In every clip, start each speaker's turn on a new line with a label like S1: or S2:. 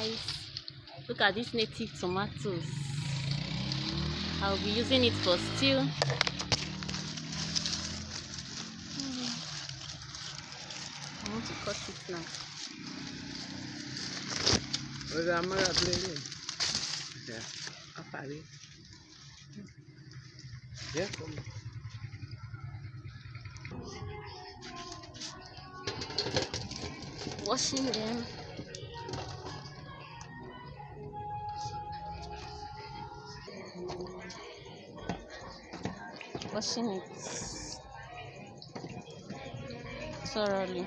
S1: guys, look at these native tomatoes. I'll be using it for stew. I want to cut it now. Washing them. Washing it thoroughly.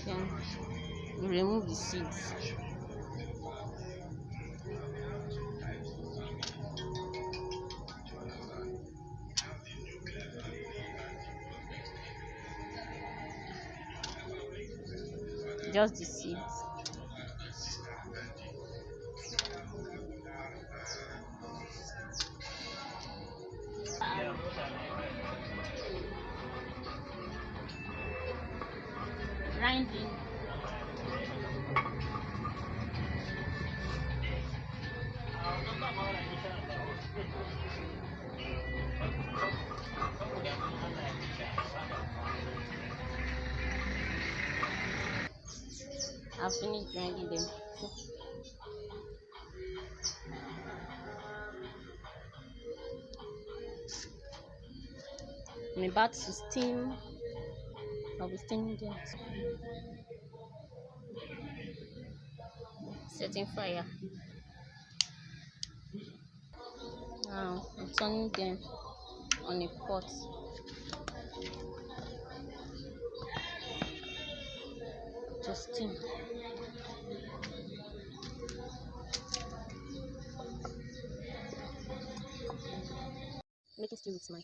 S1: Then we remove the seeds. Just the seeds. Grinding. I've finished grinding them. I'm about to steam. I'll be steaming them. Setting fire. Now I'm turning them on a pot. To steam. Make it stew with my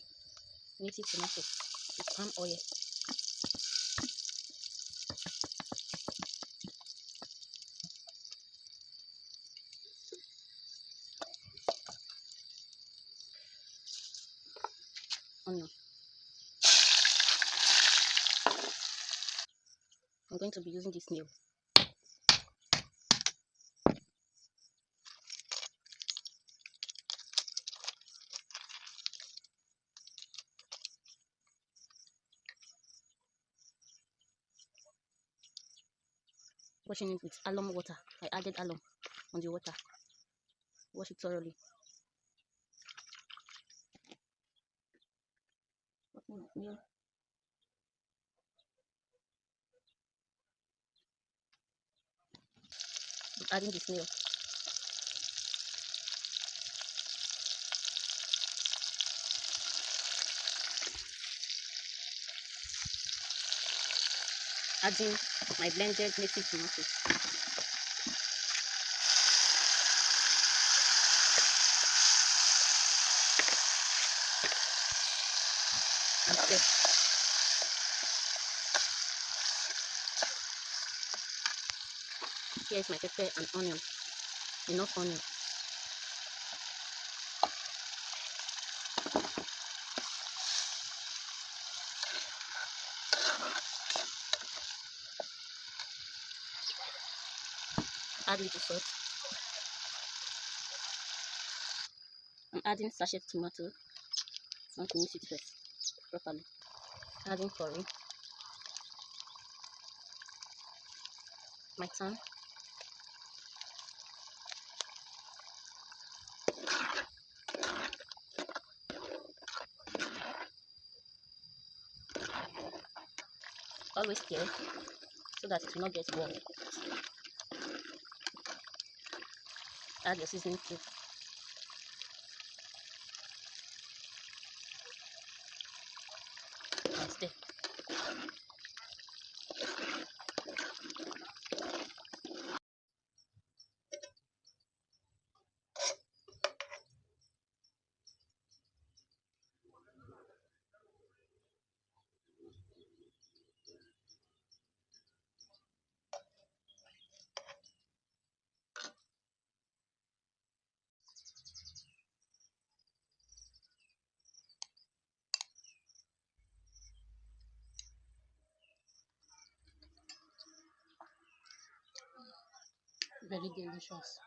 S1: native tomato with palm oil. Onion. I'm going to be using this nail. Washing it with alum water. I added alum on the water. Wash it thoroughly. Nail. Adding the snail. Adding my blended native tomatoes. And stir. Here is my pepper and onion. Enough onion. Add little salt. I'm adding sachet tomato. I want to mix it first properly. Adding curry. My thyme. Always stir so that it will not get warm. Add your seasoning cube. And stir.
S2: Very delicious.